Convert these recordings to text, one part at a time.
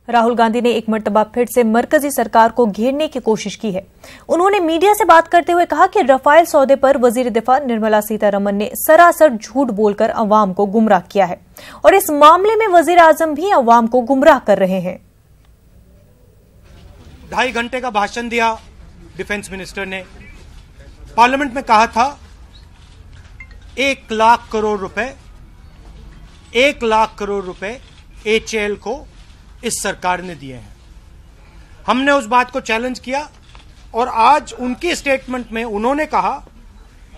राहुल गांधी ने एक मर्तबा फिर से मरकजी सरकार को घेरने की कोशिश की है। उन्होंने मीडिया से बात करते हुए कहा कि राफेल सौदे पर वजीर दिफा निर्मला सीतारमण ने सरासर झूठ बोलकर अवाम को गुमराह किया है और इस मामले में वजीर आजम भी अवाम को गुमराह कर रहे हैं। 2.5 घंटे का भाषण दिया डिफेंस मिनिस्टर ने। पार्लियामेंट में कहा था 1 लाख करोड़ रुपए 1 लाख करोड़ रुपए HAL को इस सरकार ने दिए हैं। हमने उस बात को चैलेंज किया और आज उनकी स्टेटमेंट में उन्होंने कहा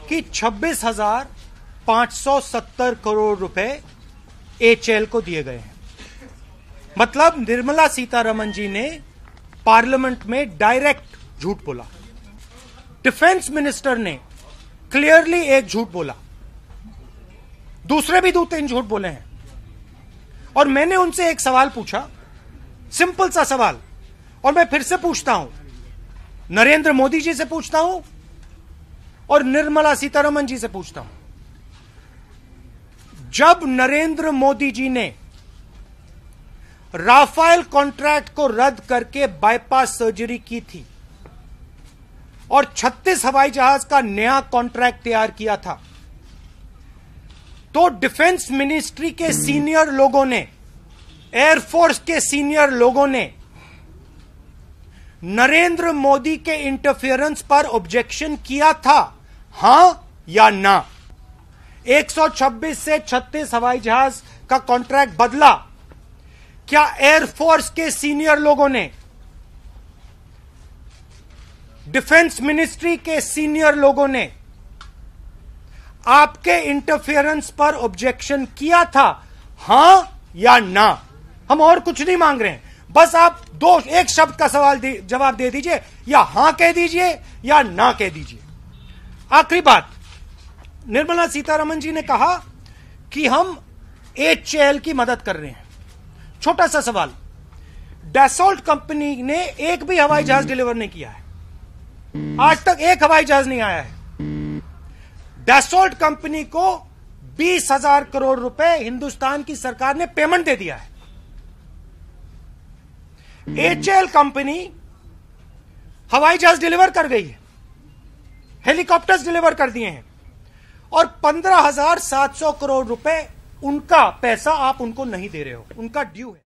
कि 26,570 करोड़ रुपए HAL को दिए गए हैं। मतलब निर्मला सीतारमण जी ने पार्लियामेंट में डायरेक्ट झूठ बोला। डिफेंस मिनिस्टर ने क्लियरली एक झूठ बोला, दूसरे भी 2-3 झूठ बोले हैं। और मैंने उनसे एक सवाल पूछा, सिंपल सा सवाल, और मैं फिर से पूछता हूं, नरेंद्र मोदी जी से पूछता हूं और निर्मला सीतारमण जी से पूछता हूं। जब नरेंद्र मोदी जी ने राफेल कॉन्ट्रैक्ट को रद्द करके बाईपास सर्जरी की थी और 36 हवाई जहाज का नया कॉन्ट्रैक्ट तैयार किया था, तो डिफेंस मिनिस्ट्री के सीनियर लोगों ने, एयरफोर्स के सीनियर लोगों ने नरेंद्र मोदी के इंटरफेरेंस पर ऑब्जेक्शन किया था, हां या ना? 126 से 36 हवाई जहाज का कॉन्ट्रैक्ट बदला। क्या एयरफोर्स के सीनियर लोगों ने, डिफेंस मिनिस्ट्री के सीनियर लोगों ने आपके इंटरफेरेंस पर ऑब्जेक्शन किया था, हां या ना? हम और कुछ नहीं मांग रहे हैं, बस आप एक शब्द का जवाब दे दीजिए, या हां कह दीजिए या ना कह दीजिए। आखिरी बात, निर्मला सीतारमण जी ने कहा कि हम HAL की मदद कर रहे हैं। छोटा सा सवाल, डैसॉल्ट कंपनी ने एक भी हवाई जहाज डिलीवर नहीं किया है, आज तक एक हवाई जहाज नहीं आया है। डैसॉल्ट कंपनी को 20,000 करोड़ रुपए हिंदुस्तान की सरकार ने पेमेंट दे दिया है। HAL कंपनी हवाई जहाज डिलीवर कर गई है, हेलीकॉप्टर्स डिलीवर कर दिए हैं, और 15,700 करोड़ रुपए उनका पैसा आप उनको नहीं दे रहे हो, उनका ड्यू है।